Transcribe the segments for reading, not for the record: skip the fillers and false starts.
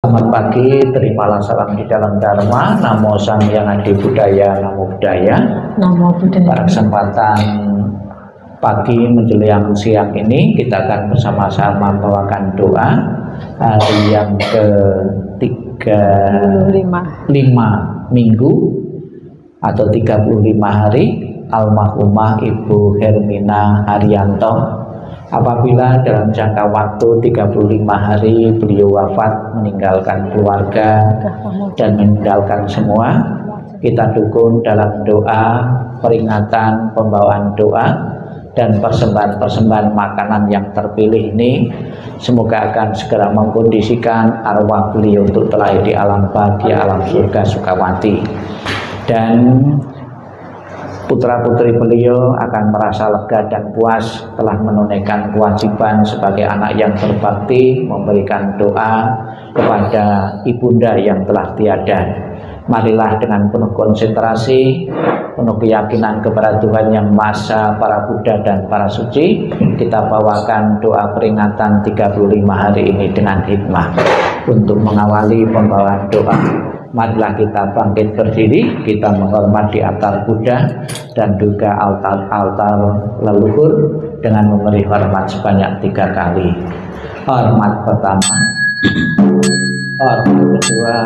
Selamat pagi, terimalah salam di dalam Dharma. Namo Sang Hyang Adi Budaya, Namo Buddhaya. Namo Buddhaya. Pada kesempatan pagi menjelang siang ini, kita akan bersama-sama membawakan doa hari yang ke-35 minggu atau 35 hari almarhumah Ibu Hermina Haryanto. Apabila dalam jangka waktu 35 hari beliau wafat, meninggalkan keluarga dan meninggalkan semua, kita dukung dalam doa, peringatan, pembawaan doa, dan persembahan-persembahan makanan yang terpilih ini semoga akan segera mengkondisikan arwah beliau untuk terlahir di alam bahagia, alam surga Sukawati. Dan putra-putri beliau akan merasa lega dan puas telah menunaikan kewajiban sebagai anak yang berbakti, memberikan doa kepada ibunda yang telah tiada. Marilah dengan penuh konsentrasi, penuh keyakinan kepada Tuhan Yang Maha Esa, para Buddha dan para suci, kita bawakan doa peringatan 35 hari ini dengan hikmah. Untuk mengawali pembawaan doa, marilah kita bangkit berdiri, kita menghormat di altar Buddha dan juga altar leluhur dengan memberi hormat sebanyak 3 kali. Hormat pertama, hormat kedua,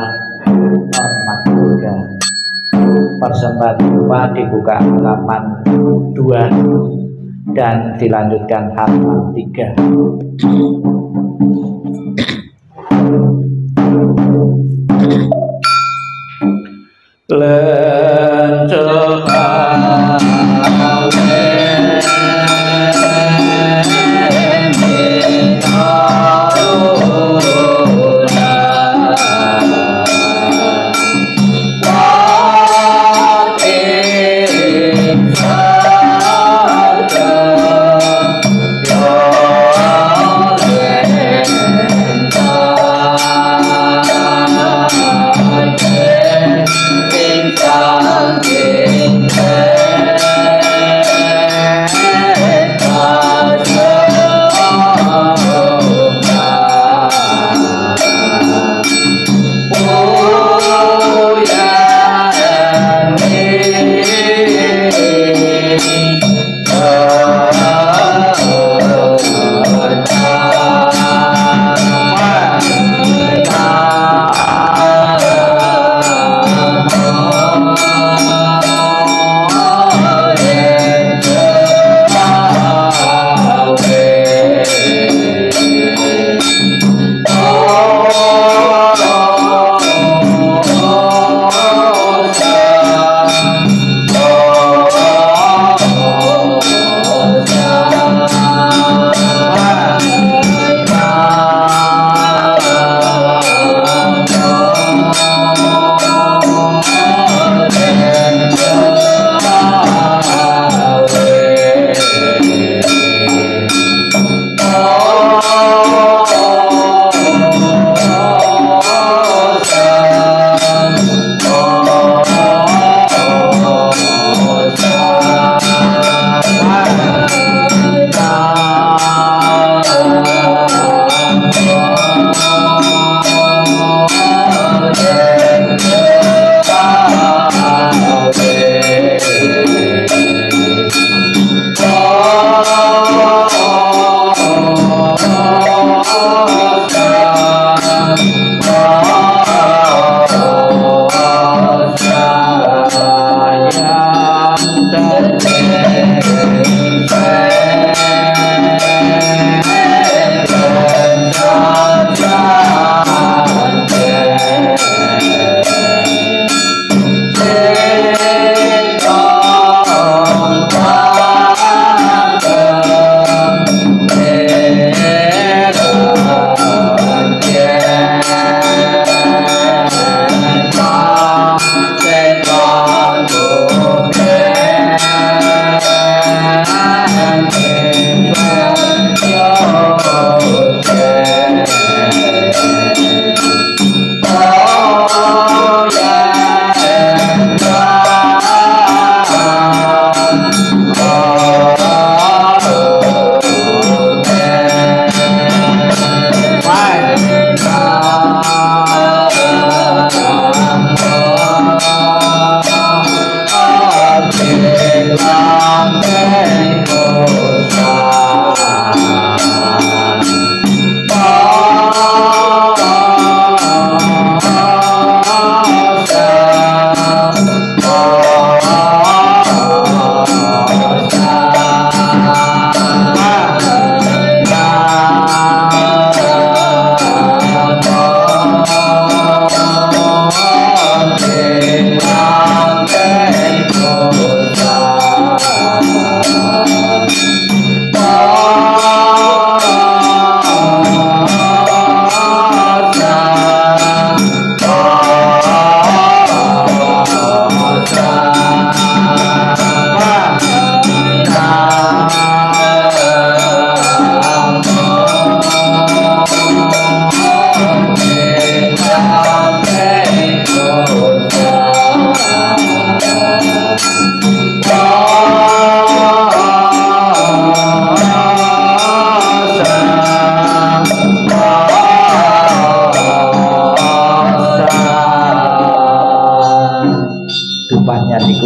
hormat ketiga. Persembahan doa dibuka halaman 2 dan dilanjutkan halaman 3.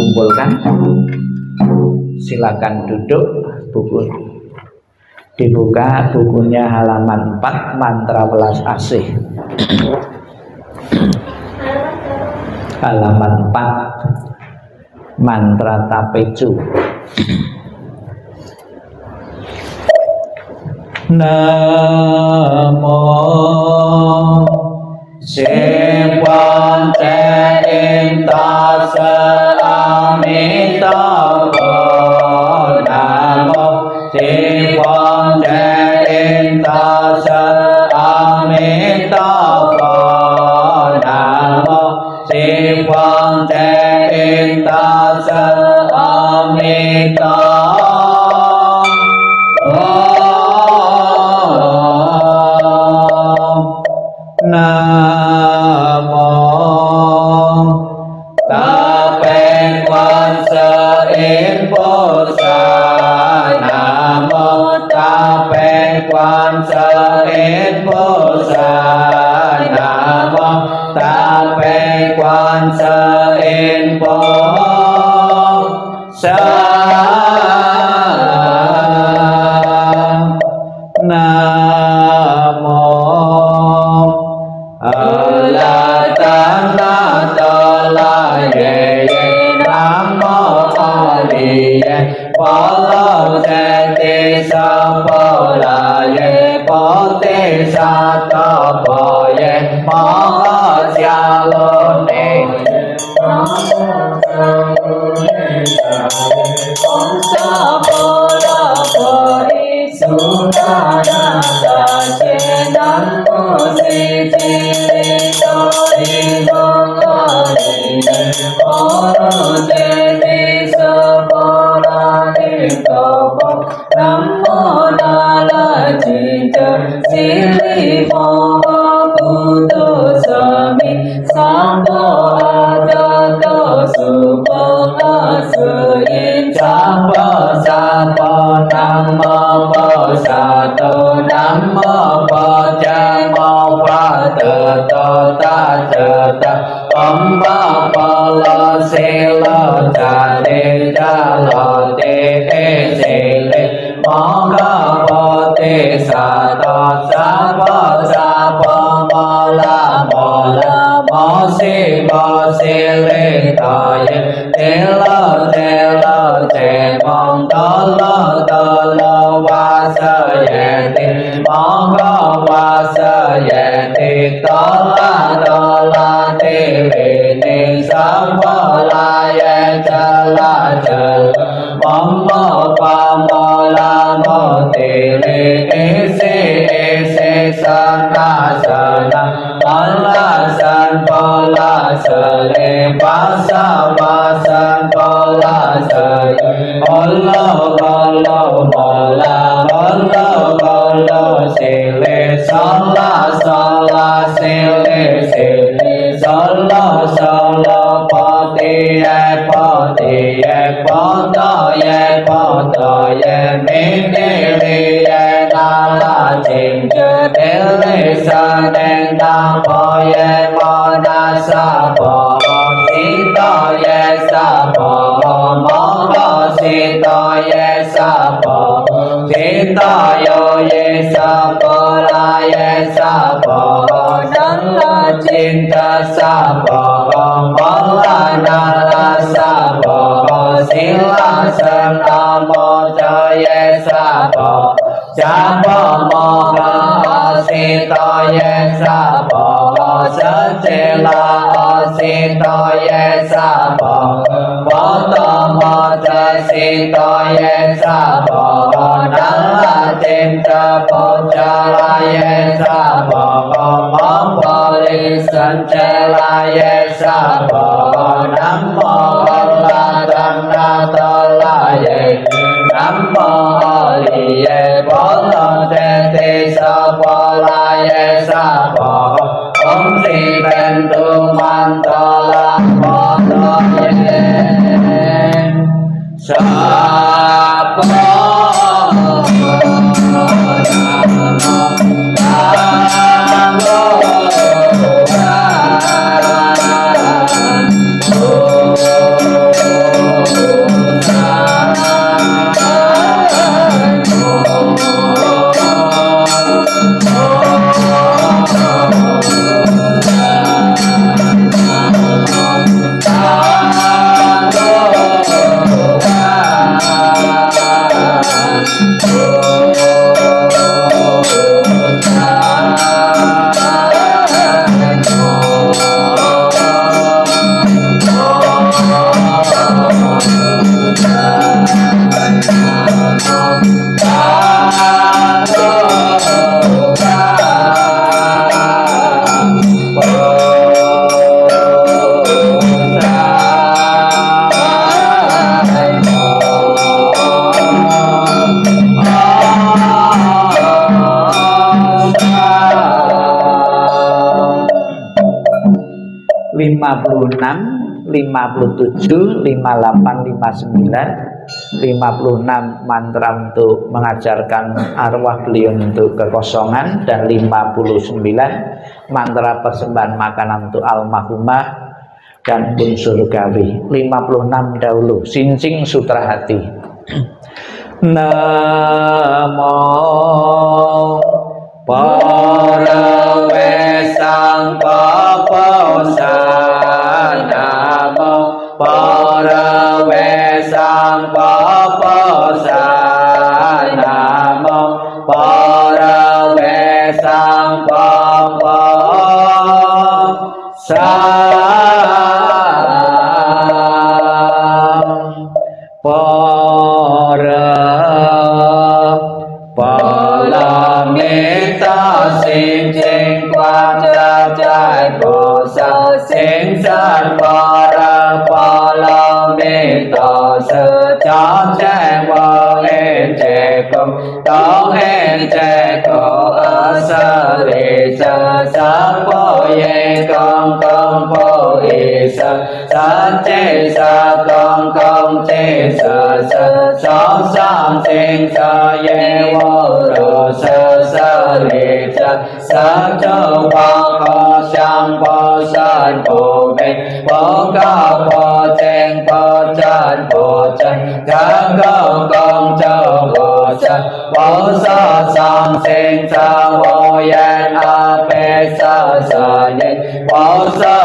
dikumpulkan. Silakan duduk, buku dibuka, bukunya halaman 4, mantra welas asih. Halaman 4, mantra tapecu. Namo Sivan Tasa Amitabha. Namo Sivan Tasa Amitabha. Namo Sivan Tasa Amitabha. Namo Tape Quan Sa In Bồ Sa. Namo Tape Quan Sa In Bồ Sa. Namo Tape Quan Sa In Bồ Sa. Namo La Tam Na Ta La Ye Ye. Namo Ali Ye Polo Te Te Sa Po La Ye Po Te Sa Ta Po Ye Mo Sia Lo Ne. Namo Sa Po La Po I Su Na Na Ta Che Namo Si Chi Li To I Bong A Li Ne. Polo Te Te Sa Po La Ni To Po. Namo Na La Chi Te Si Li Pho Bu Tu Sa Mi Sa Po A Ta To Su Po A Su Yin Sa Po Sa Po. Namo Po Sa To. Namo Po Cha Mo Pa Te To Ta Cha Ta. Om Ba Pa La Se La Cha Te Cha La Te Te Se Le. Mo Ga Po Te Sa Ta Sa Po Sa Po Mo La Mo Si Mo Si Le Ta Ye. Te Lo Te Mong To Lo Wa Sa Ye Ti. Mo Ga Wa Sa Ye Ti. To La Te Le Ni Sa Po La Ye Cha La Cha. Mo Pa Mo La Mo Ti Le Se Sa Na Sa Na. Pa La San Po La Sa Le Pa Sa Pa San Po La Sa Ye. Lo Mo La Lo Si Le Sa La Si Le Sa lo Po Ti Ye Po To Ye Mi Ni Li Ye Na La Ching Chư Te Le Sa Den Na Po Ye Mo Na Sa Po Si To Ye Sa Po Mo Mo Si To Ye Sa Po Si To Yo Ye Sa Po La Ye Sa Po. Nan La Chin Ta Sa Po Mo La Na La Sa Po. Si La San Na Mo Cha Ye Sa Po. Cha Po Mo Ha Si To Ye Sa Po. Sa Che La Si To Ye Sa Po. Mo To Mo Cha Si To Ye Sa Po. Nan La Chin Ta Po Cha La Ye Sa Po. Mo Po Li San Che La Ye Sa Po. Nam Mô La Tam Na Ta La Ye. Nam Mô Li Ye Bố Lo Te Ti Sa Po La Ye Sa Po. Om Si Ten Tu Man Ta La Po Ta Ye Sa Po. Namo 56, 57, 58, 59, 56 mantra untuk mengajarkan arwah beliau untuk kekosongan, dan 59 mantra persembahan makanan untuk almarhumah dan unsur gawi. 56 dahulu, sincing sutra hati. Namo Parawe Sangkaposa, Namo Parawe Sangkaposa, Namo Parawe Sangkaposa. Sing ching quan cha chai bồ sa sing san para pala mi ta sa cha chai wa en che công tao en che ko asa le sa sa po ye công công po e sa che sa công che sa sam sing sa ye wo ro sa le sa châu ba kho sang ba san bồ đề bồ ca bồ chen bồ chan bồ chan ca công châu bồ sa sam sen sa wo yan a pe sa yen bồ sa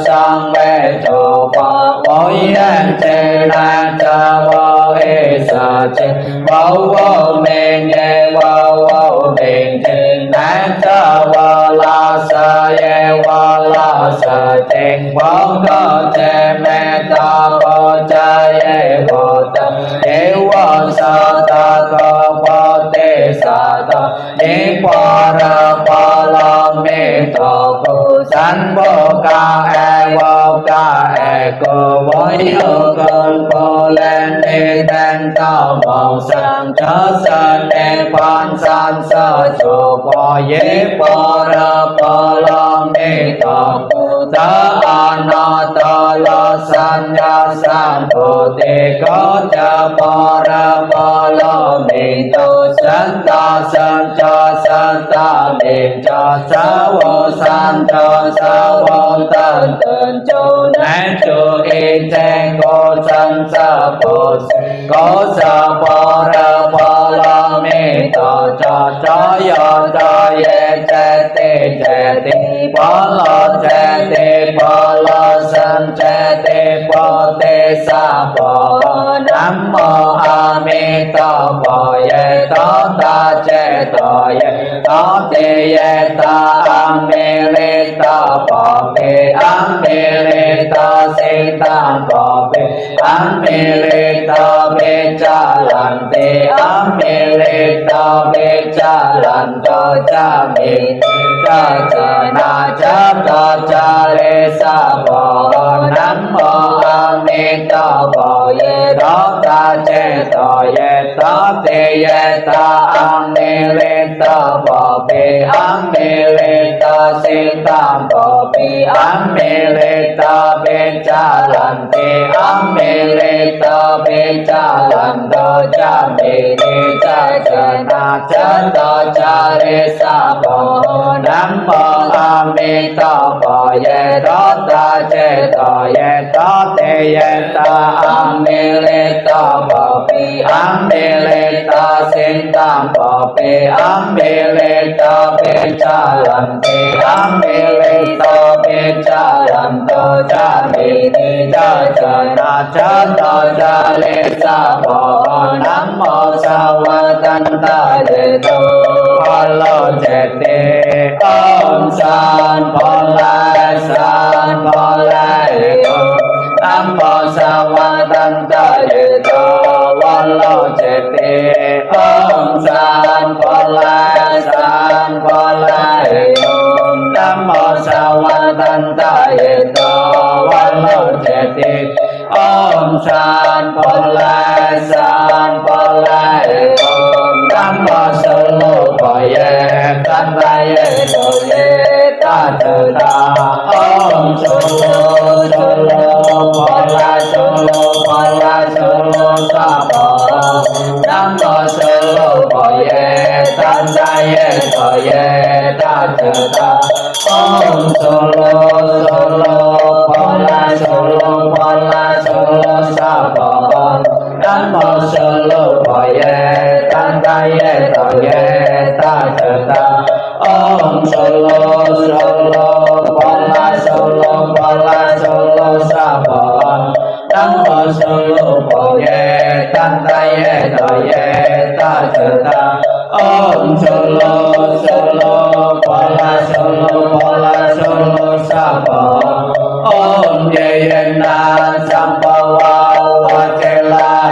sang pe châu ba wo yan che la cha wo e sa chen wo men ye wo men chen na cha wa la sa ye wa la sa chen wo ko che me ta bo cha ye bo ta ye wa sa ta ko bo te sa ta ye pa ra pa la me ta ko san bo ka e ko wo yo con bo len ne dan ta mong sang cha san ne pan san sa cho bo ye pa ra pa la me ta ko ta ana ta la san ya san bo te ko cha pa ra pa la me ta san ta me cha sa wo san cha sa wo tan tan châu na chu e chen ko san sa bo có sa pa ra pa la me ta cha ya ye che te pa la san che te sa pa nam mô a me ta pa ye ta che ta ye ta te ye ta a me le ta pa pe a me le ta se ta pa pe a me le ta pe cha lan te a me le ta pe cha lan cha me cha na cha le sa pa nam mô a me ta pa ye ta che ta ye ta te ye ta a me le ta pa pe a me le ta se ta pa pe a me le ta pe cha lan te a me le ta pe cha lan cha me le cha na cha le sa pa nam mô a me ta pa ye ta che ta ye ta te ye ta a me le ta pa pe a me le ta se ta pa pe a me le ta pe cha lan te a me le ta pe cha lan cha me le cha na cha le sa pa nam mô sa wa tan ta ye to pa lo che te om san pa la nam mô sa wa tan ta ye to pa lo che te om san pa la nam mô sa wa tan ta ye to pa lo che te om san pa la nam mô sa lo pa ye tan ta ye to ye ta ceta Om Solo Solo Pola Solo Pola Solo Sapa Namo Solo Boye Tandaye Boye Ceta Om Solo Solo Pola Solo Pola Solo Sapa Namo Solo Boye Tandaye Boye Ceta Om Solo Solo Pola Solo Pola Solo Sapa Namo Solo Boye Tandaye Boye Ceta Om Solo Solo Pola Solo Pola Solo Sapa Om Yeyena Sampawa Wacela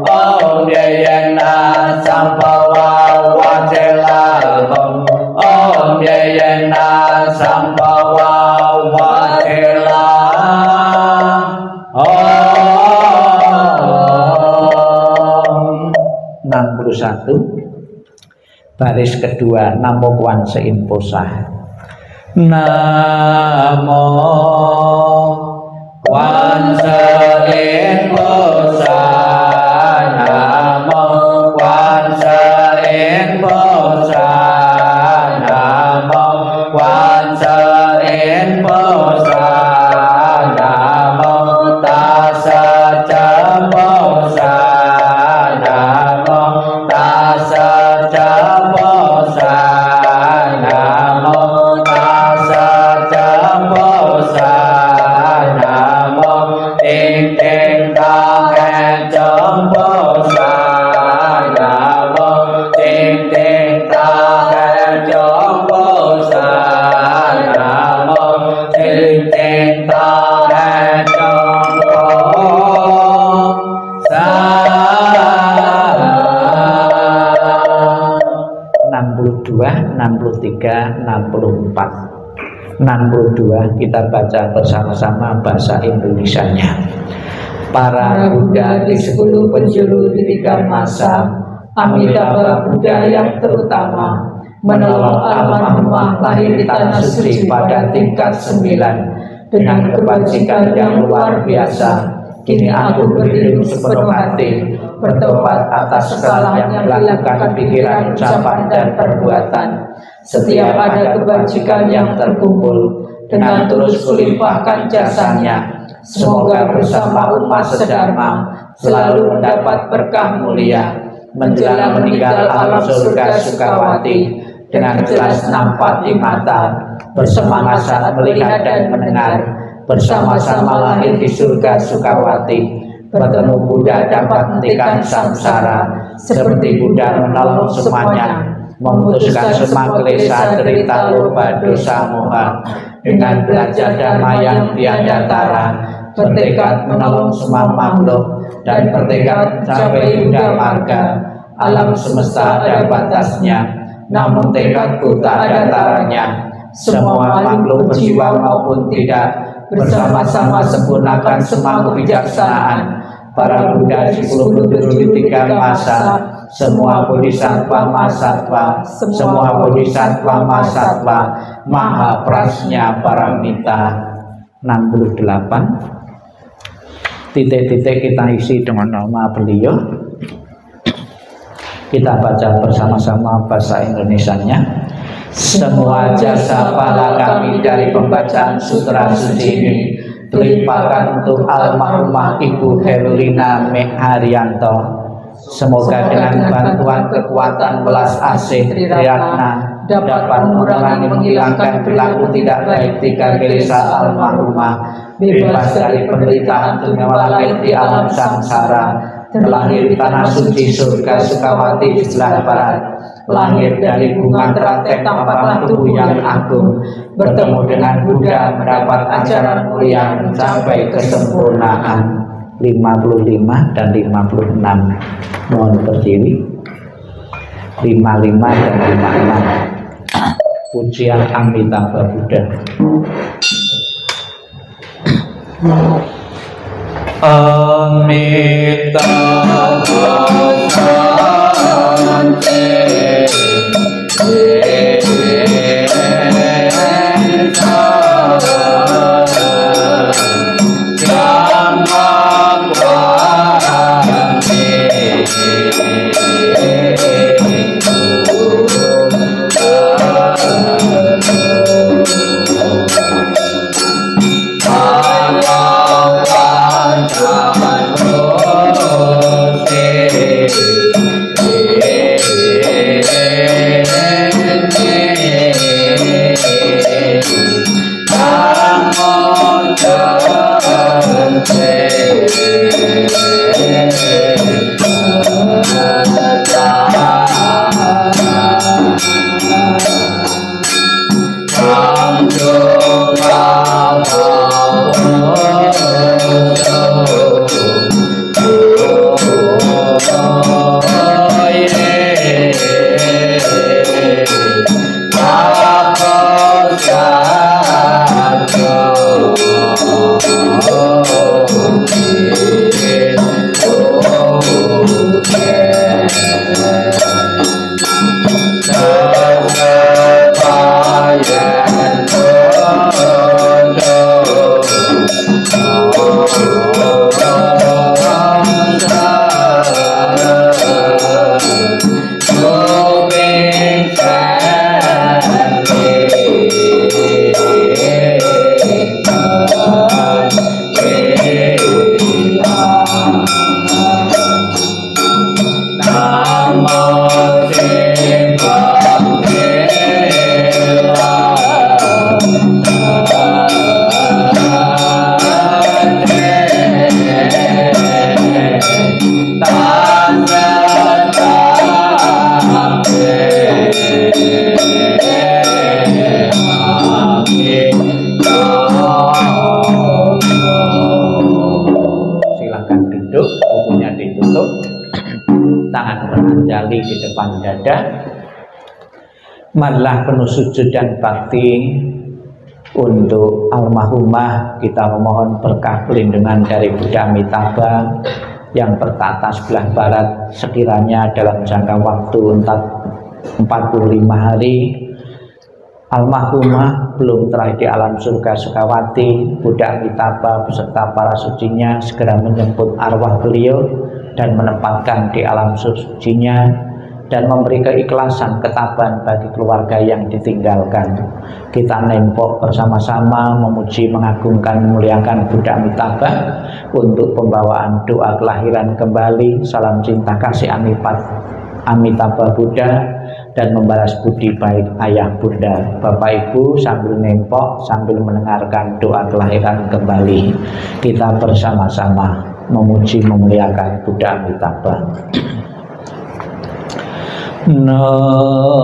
Om Yeyena Sampawa Wacela Om Yeyena Sampawa Wacela Om 61 baris kedua Namo Kwan Sein Posah Namo Kwan Sein Posah Namo Kwan Sein Posah Namo Kwan Sein Posah Namo Tassa Posah Namo Tassa Posah Namo Tassa Posah Namo Ting Ting Tahe Posah Namo Ting Ting Tahe Posah Namo Ting Ting Tahe Posah 62, 63, 64 62 kita baca bersama-sama bahasa Indonesianya. Para Buddha di 10 penjuru di 3 masa, Amitabha Buddha yang terutama menolong almarhumah lahir di tanah suci pada tingkat 9 dengan kebajikan yang luar biasa. Kini aku berdiri sepenuh hati bertobat atas kesalahan yang dilakukan pikiran, ucapan, dan perbuatan. Setiap ada kebajikan yang terkumpul dengan terus kulimpahkan jasanya. Semoga bersama umat sedharma selalu mendapat berkah mulia. Menjelang meninggal alam surga Sukawati dengan jelas nampak di mata, bersemangat saat melihat dan mendengar, bersama-sama lahir di surga Sukawati. Bertemu Buddha dapat menghentikan samsara, seperti Buddha menolong semuanya, memutuskan semua klesa, derita, lupa, dosa, moha. Dengan belajar dhamma yang tiada tara, bertekad menolong semua makhluk, dan bertekad mencapai Buddha marga. Alam semesta ada batasnya, namun tekadku tak ada taranya. Semua makhluk berjiwa maupun tidak, bersama-sama sempurnakan semua kebijaksanaan. Para Buddha 10 penjuru di 3 masa, semua bodhisattva mahasattva, semua bodhisattva mahasattva, maha prasnya paramita. 68 titik-titik kita isi dengan nama beliau. Kita baca bersama-sama bahasa Indonesianya. Semua jasa pahala kami dari pembacaan sutra suci ini dilimpahkan untuk almarhumah Ibu Herlina Meharianto. Semoga dengan bantuan kekuatan belas asih Triratna dapat mengurangi menghilangkan perilaku tidak baik 3 klesa almarhumah, bebas dari penderitaan dunia lahir di alam samsara, terlahir di tanah suci surga Sukawati di sebelah barat, lahir dari bunga teratai tampaklah tubuh yang agung, bertemu dengan Buddha, mendapat ajaran mulia mencapai kesempurnaan. 55 dan 56 mohon berdiri. 55 dan 56 pujian Amitabha Buddha. Amitabha beranjali di depan dada. Marilah penuh sujud dan bakti untuk almarhumah, kita memohon berkah pelindungan dari Buddha Amitabha yang bertata sebelah barat, sekiranya dalam jangka waktu 45 hari almarhumah belum terakhir di alam surga Sukawati, Buddha Amitabha beserta para sucinya segera menjemput arwah beliau dan menempatkan di alam sucinya dan memberi keikhlasan ketabahan bagi keluarga yang ditinggalkan. Kita nempok bersama-sama memuji, mengagungkan, memuliakan Buddha Amitabha untuk pembawaan doa kelahiran kembali. Salam cinta kasih Amitabha Buddha dan membalas budi baik ayah bunda. Bapak Ibu sambil nempok, sambil mendengarkan doa kelahiran kembali, kita bersama-sama memuji, memuliakan Buddha Amitabha. Namo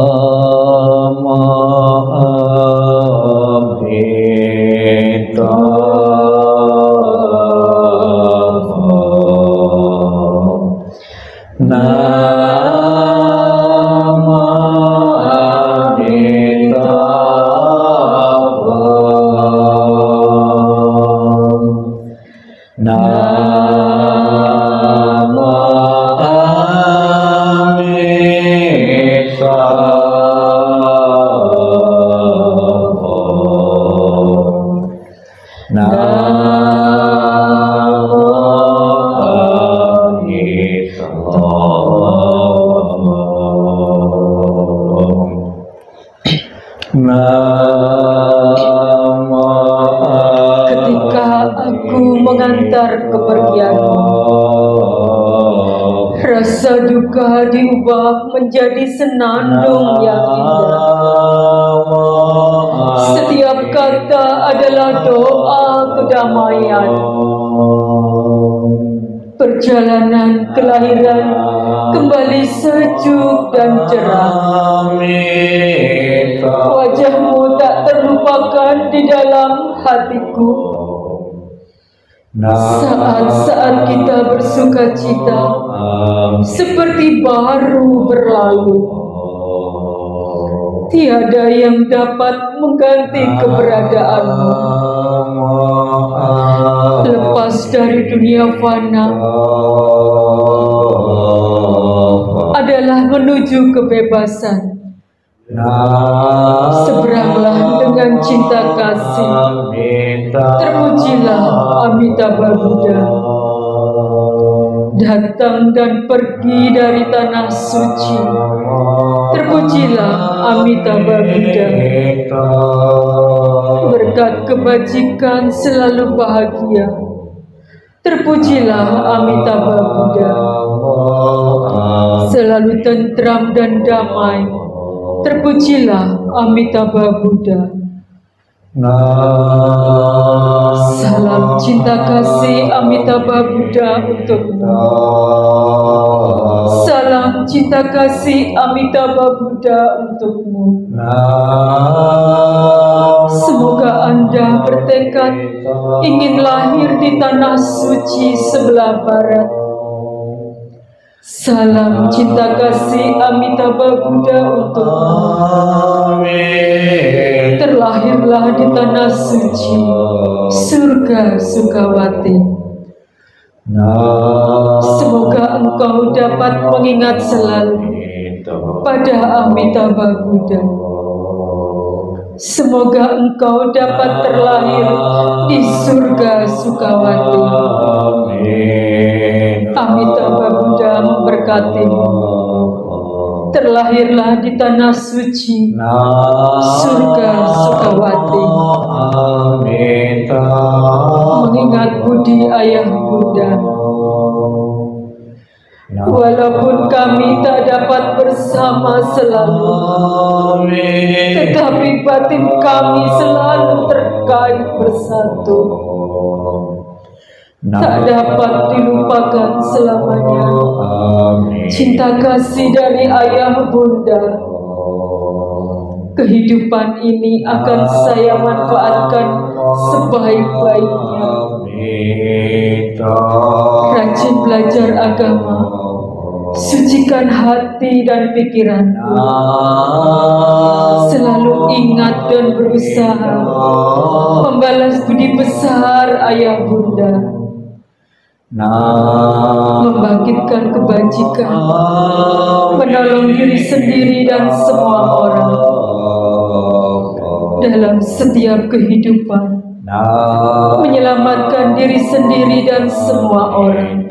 Ketika aku mengantar kepergianmu, rasa duka diubah menjadi senandung yang indah. Setiap kata adalah doa kedamaian. Perjalanan kelahiran kembali sejuk dan cerah. Wajahmu tak terlupakan di dalam hatiku. Saat-saat kita bersuka cita seperti baru berlalu. Tiada yang dapat mengganti keberadaanmu. Lepas dari dunia fana adalah menuju kebebasan. Seberanglah dengan cinta kasih. Terpujilah Amitabha Buddha. Datang dan pergi dari tanah suci. Terpujilah Amitabha Buddha. Berkat kebajikan selalu bahagia. Terpujilah Amitabha Buddha. Selalu tentram dan damai. Terpujilah Amitabha Buddha. Salam cinta kasih Amitabha Buddha untukmu. Salam cinta kasih Amitabha Buddha untukmu. Semoga Anda bertekad ingin lahir di tanah suci sebelah barat. Salam cinta kasih Amitabha Buddha untukmu. Terlahirlah di tanah suci, surga Sukawati. Semoga engkau dapat mengingat selalu pada Amitabha Buddha. Semoga engkau dapat terlahir di surga Sukawati. Amitabha Buddha memberkatimu. Terlahirlah di tanah suci, surga Sukawati. Mengingat budi ayah Buddha. Walaupun kami tak dapat bersama selalu, tetapi batin kami selalu terkait bersatu. Tak dapat dilupakan selamanya. Cinta kasih dari ayah Bunda. Kehidupan ini akan saya manfaatkan sebaik-baiknya. Rajin belajar agama, Sucikan hati dan pikiranku, selalu ingat dan berusaha membalas budi besar ayah bunda, membangkitkan kebajikan, menolong diri sendiri dan semua orang dalam setiap kehidupan, menyelamatkan diri sendiri dan semua orang.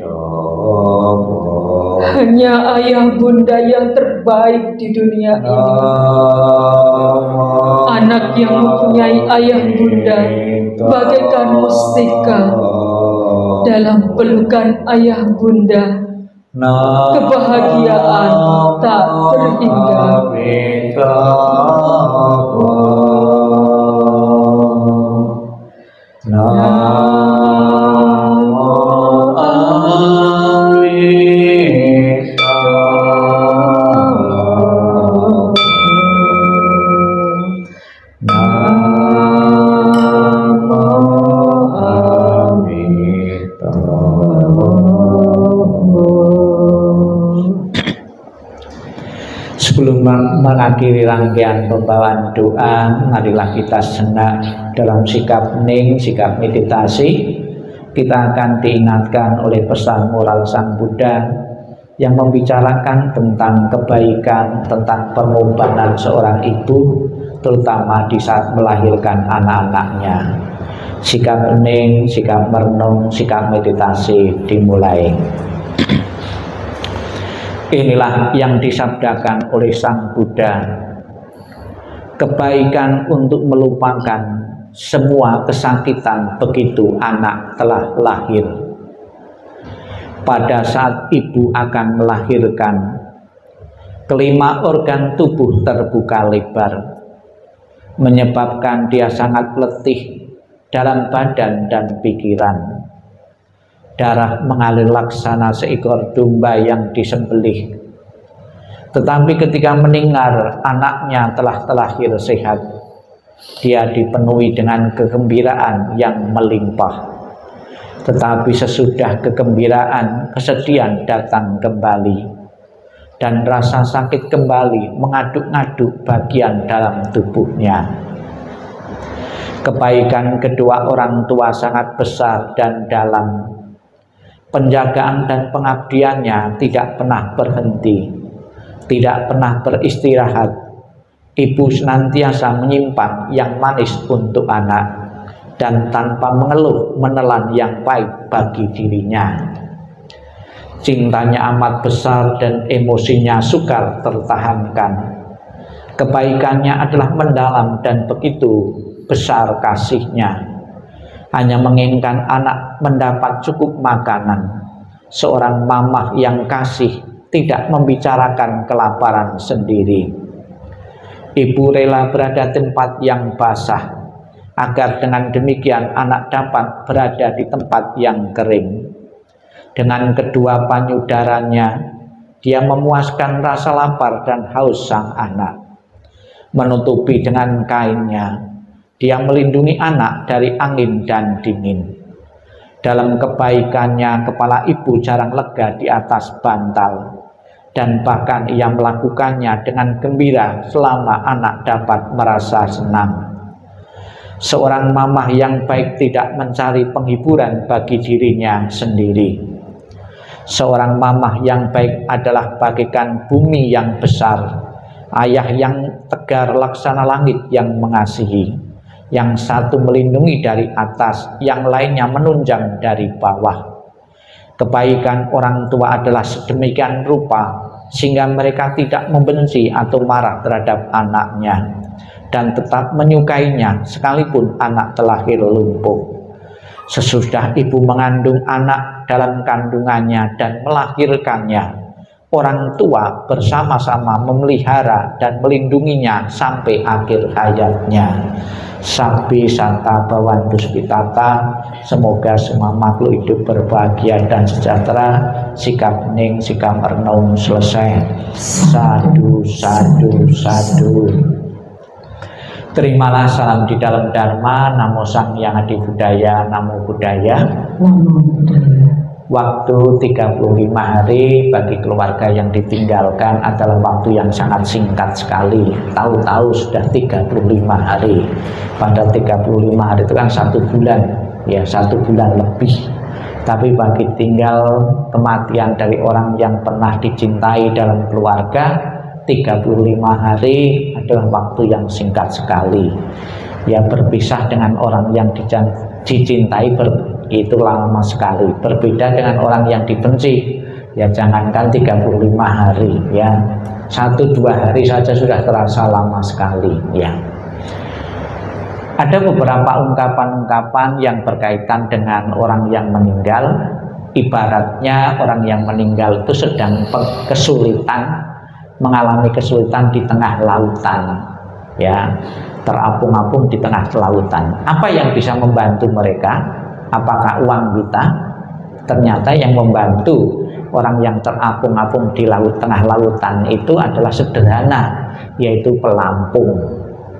Hanya ayah bunda yang terbaik di dunia ini. Anak yang mempunyai ayah bunda bagaikan mustika dalam pelukan ayah bunda. Kebahagiaan tak terhingga. Sebelum mengakhiri rangkaian pembawaan doa, marilah kita sejenak dalam sikap hening, sikap meditasi. Kita akan diingatkan oleh pesan moral Sang Buddha yang membicarakan tentang kebaikan, tentang pengorbanan seorang ibu, terutama di saat melahirkan anak-anaknya. Sikap hening, sikap merenung, sikap meditasi dimulai. Inilah yang disabdakan oleh Sang Buddha. Kebaikan untuk melupakan semua kesakitan begitu anak telah lahir. Pada saat ibu akan melahirkan, kelima organ tubuh terbuka lebar, menyebabkan dia sangat letih dalam badan dan pikiran. Darah mengalir laksana seekor domba yang disembelih. Tetapi ketika mendengar anaknya telah terlahir sehat, dia dipenuhi dengan kegembiraan yang melimpah. Tetapi sesudah kegembiraan, kesedihan datang kembali, dan rasa sakit kembali mengaduk-aduk bagian dalam tubuhnya. Kebaikan kedua orang tua sangat besar dan dalam. Penjagaan dan pengabdiannya tidak pernah berhenti, tidak pernah beristirahat. Ibu senantiasa menyimpan yang manis untuk anak, dan tanpa mengeluh menelan yang baik bagi dirinya. Cintanya amat besar dan emosinya sukar tertahankan. Kebaikannya adalah mendalam dan begitu besar kasihnya. Hanya menginginkan anak mendapat cukup makanan. Seorang mamah yang kasih tidak membicarakan kelaparan sendiri. Ibu rela berada di tempat yang basah, agar dengan demikian anak dapat berada di tempat yang kering. Dengan kedua payudaranya, dia memuaskan rasa lapar dan haus sang anak. Menutupi dengan kainnya, dia melindungi anak dari angin dan dingin. Dalam kebaikannya, kepala ibu jarang lega di atas bantal, dan bahkan ia melakukannya dengan gembira selama anak dapat merasa senang. Seorang mamah yang baik tidak mencari penghiburan bagi dirinya sendiri. Seorang mamah yang baik adalah bagaikan bumi yang besar, ayah yang tegar laksana langit yang mengasihi. Yang satu melindungi dari atas, yang lainnya menunjang dari bawah. Kebaikan orang tua adalah sedemikian rupa sehingga mereka tidak membenci atau marah terhadap anaknya, dan tetap menyukainya sekalipun anak terlahir lumpuh. Sesudah ibu mengandung anak dalam kandungannya dan melahirkannya, orang tua bersama-sama memelihara dan melindunginya sampai akhir hayatnya. Sabbi santa bhavantu sukhitata. Semoga semua makhluk hidup berbahagia dan sejahtera. Sikap hening, sikap merenung selesai. Sadu, sadu, sadu. Terimalah salam di dalam Dharma. Namo Sang Hyang Adi Budaya. Namo Buddhaya. Namo Buddhaya. waktu 35 hari bagi keluarga yang ditinggalkan adalah waktu yang sangat singkat sekali. Tahu-tahu sudah 35 hari. Padahal 35 hari itu kan 1 bulan, ya 1 bulan lebih. Tapi bagi tinggal kematian dari orang yang pernah dicintai dalam keluarga, 35 hari adalah waktu yang singkat sekali. Ya, berpisah dengan orang yang dicintai itu lama sekali. Berbeda dengan orang yang dibenci, ya jangankan 35 hari, ya 1-2 hari saja sudah terasa lama sekali. Ya, ada beberapa ungkapan-ungkapan yang berkaitan dengan orang yang meninggal. Ibaratnya orang yang meninggal itu sedang kesulitan, mengalami kesulitan di tengah lautan, ya terapung-apung di tengah lautan. Apa yang bisa membantu mereka? Apakah uang kita? Ternyata yang membantu orang yang terapung-apung di tengah lautan itu adalah sederhana, yaitu pelampung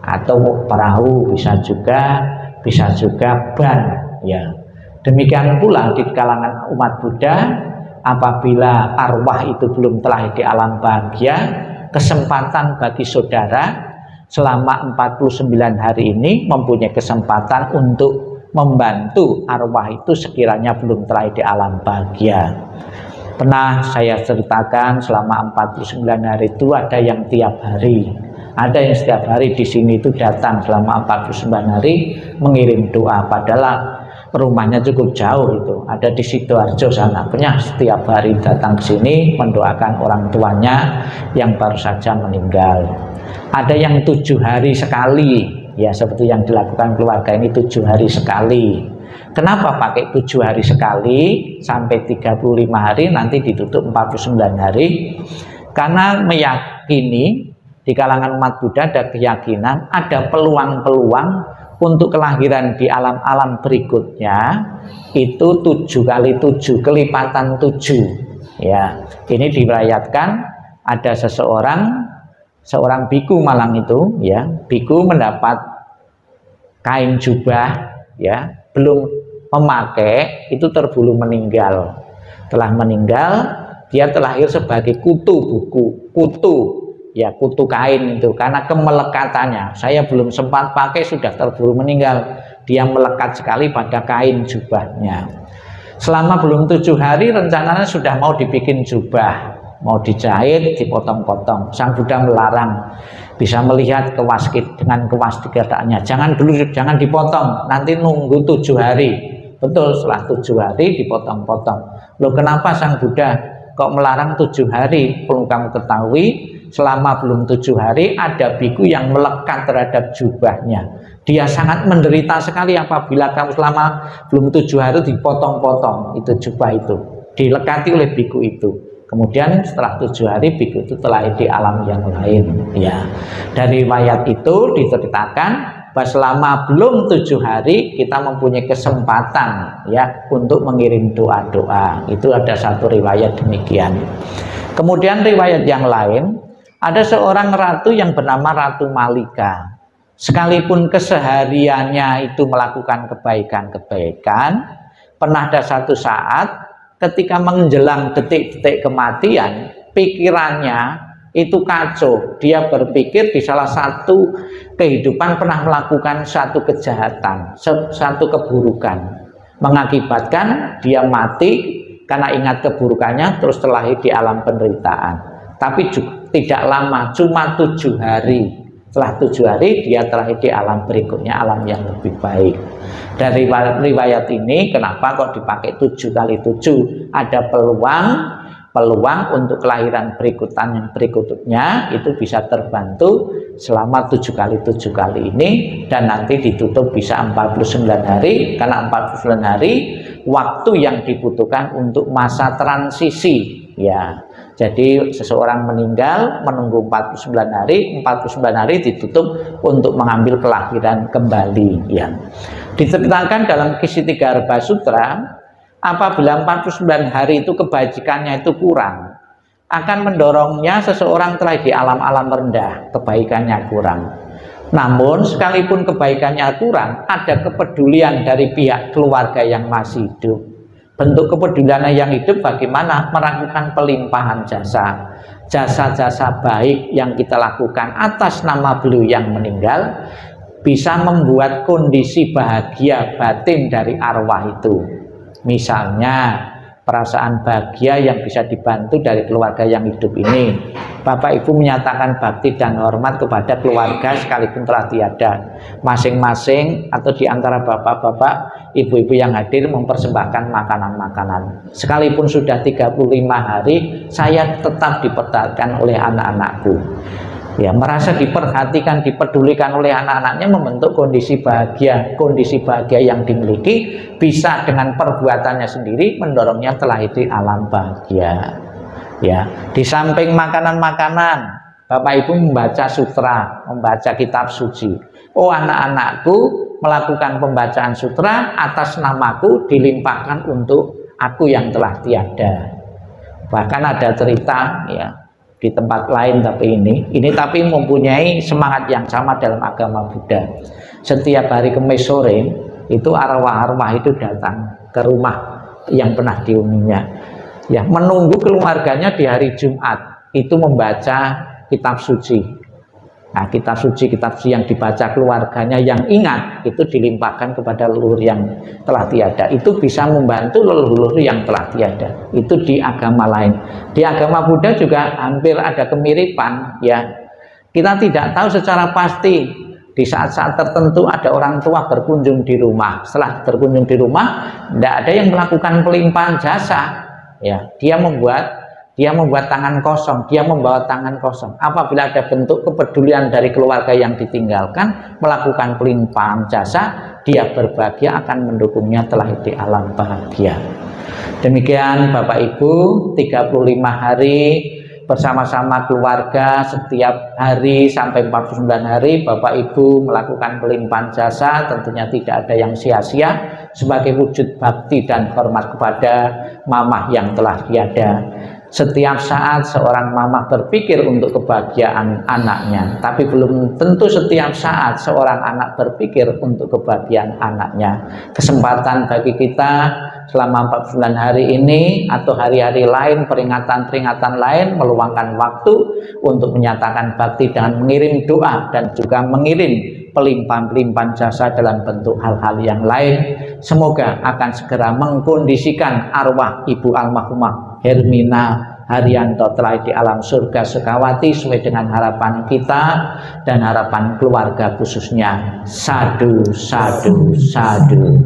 atau perahu, bisa juga ban, ya. Demikian pula di kalangan umat Buddha, apabila arwah itu belum telah di alam bahagia, kesempatan bagi saudara selama 49 hari ini mempunyai kesempatan untuk membantu arwah itu sekiranya belum telah di alam bahagia. Pernah saya ceritakan selama 49 hari itu ada yang tiap hari, ada yang setiap hari di sini itu datang selama 49 hari mengirim doa, padahal rumahnya cukup jauh, itu ada di Sidoarjo sana. Punya setiap hari datang ke sini mendoakan orang tuanya yang baru saja meninggal. Ada yang 7 hari sekali, ya seperti yang dilakukan keluarga ini 7 hari sekali. Kenapa pakai 7 hari sekali sampai 35 hari, nanti ditutup 49 hari? Karena meyakini di kalangan umat Buddha ada keyakinan ada peluang-peluang untuk kelahiran di alam-alam berikutnya itu 7 kali 7, kelipatan 7. Ya, ini diriwayatkan ada seorang biku Malang itu, ya, biku mendapat kain jubah, ya, belum memakai, itu terbulu meninggal. Telah meninggal, dia terlahir sebagai kutu kain itu, karena kemelekatannya. Saya belum sempat pakai sudah terbulu meninggal. Dia melekat sekali pada kain jubahnya. Selama belum 7 hari rencananya sudah mau dibikin jubah, mau dijahit, dipotong-potong. Sang Buddha melarang. Bisa melihat dengan kewastikataannya, jangan dulu, jangan dipotong, nanti nunggu 7 hari. Betul, setelah 7 hari dipotong-potong. Loh, kenapa Sang Buddha kok melarang 7 hari? Perlu kamu ketahui, selama belum 7 hari ada biku yang melekat terhadap jubahnya. Dia sangat menderita sekali apabila kamu selama belum 7 hari dipotong-potong itu jubah itu, dilekati oleh biku itu. Kemudian setelah 7 hari biku itu telah di alam yang lain. Ya, dari riwayat itu diceritakan bahwa selama belum 7 hari kita mempunyai kesempatan, ya, untuk mengirim doa-doa. Itu ada satu riwayat demikian. Kemudian riwayat yang lain, ada seorang ratu yang bernama Ratu Malika. Sekalipun kesehariannya itu melakukan kebaikan-kebaikan, pernah ada satu saat ketika menjelang detik-detik kematian, pikirannya itu kacau. Dia berpikir di salah satu kehidupan pernah melakukan satu kejahatan, satu keburukan, mengakibatkan dia mati karena ingat keburukannya, terus terlahir di alam penderitaan. Tapi juga tidak lama, cuma 7 hari. Setelah 7 hari dia terlahir di alam berikutnya, alam yang lebih baik. Dari riwayat ini kenapa kok dipakai 7 kali 7? Ada peluang untuk kelahiran berikutnya itu bisa terbantu selama 7 kali ini, dan nanti ditutup bisa 49 hari, karena 49 hari waktu yang dibutuhkan untuk masa transisi, ya. Jadi seseorang meninggal menunggu 49 hari ditutup untuk mengambil kelahiran kembali, ya. Diceritakan dalam Kisitigarbha Sutra, apabila 49 hari itu kebajikannya itu kurang, akan mendorongnya seseorang terlahir di alam-alam rendah, kebaikannya kurang. Namun sekalipun kebaikannya kurang, ada kepedulian dari pihak keluarga yang masih hidup. Bentuk kepedulian yang hidup bagaimana? Melakukan pelimpahan jasa. Jasa-jasa baik yang kita lakukan atas nama beliau yang meninggal bisa membuat kondisi bahagia batin dari arwah itu. Misalnya perasaan bahagia yang bisa dibantu dari keluarga yang hidup ini. Bapak Ibu menyatakan bakti dan hormat kepada keluarga sekalipun telah tiada. Masing-masing atau di antara bapak-bapak, ibu-ibu yang hadir mempersembahkan makanan-makanan. Sekalipun sudah 35 hari, saya tetap diperhatikan oleh anak-anakku. Ya, merasa diperhatikan, dipedulikan oleh anak-anaknya, membentuk kondisi bahagia yang dimiliki, bisa dengan perbuatannya sendiri mendorongnya telah di alam bahagia. Ya, di samping makanan-makanan, Bapak Ibu membaca sutra, membaca kitab suci. Oh, anak-anakku melakukan pembacaan sutra atas namaku dilimpahkan untuk aku yang telah tiada. Bahkan ada cerita ya di tempat lain, tapi ini tapi mempunyai semangat yang sama dalam agama Buddha. Setiap hari Kamis sore itu arwah-arwah itu datang ke rumah yang pernah dihuninya, ya, menunggu keluarganya di hari Jumat itu membaca kitab suci. Nah, kitab suci yang dibaca keluarganya yang ingat itu dilimpahkan kepada leluhur yang telah tiada. Itu bisa membantu leluhur yang telah tiada. Itu di agama lain. Di agama Buddha juga hampir ada kemiripan, ya. Kita tidak tahu secara pasti di saat-saat tertentu ada orang tua berkunjung di rumah. Setelah berkunjung di rumah, tidak ada yang melakukan pelimpahan jasa. Ya, dia membuat tangan kosong, dia membawa tangan kosong. Apabila ada bentuk kepedulian dari keluarga yang ditinggalkan, melakukan pelimpahan jasa, dia berbahagia akan mendukungnya telah di alam bahagia. Demikian Bapak Ibu, 35 hari bersama-sama keluarga, setiap hari sampai 49 hari Bapak Ibu melakukan pelimpahan jasa, tentunya tidak ada yang sia-sia, sebagai wujud bakti dan hormat kepada mamah yang telah tiada. Setiap saat seorang mamah berpikir untuk kebahagiaan anaknya, tapi belum tentu setiap saat seorang anak berpikir untuk kebahagiaan anaknya. Kesempatan bagi kita selama 49 hari ini atau hari-hari lain, peringatan-peringatan lain, meluangkan waktu untuk menyatakan bakti dengan mengirim doa dan juga mengirim pelimpahan-pelimpahan jasa dalam bentuk hal-hal yang lain. Semoga akan segera mengkondisikan arwah Ibu almarhumah Hermina Haryanto telah di alam surga Sukawati sesuai dengan harapan kita dan harapan keluarga khususnya. Sadu, sadu, sadu.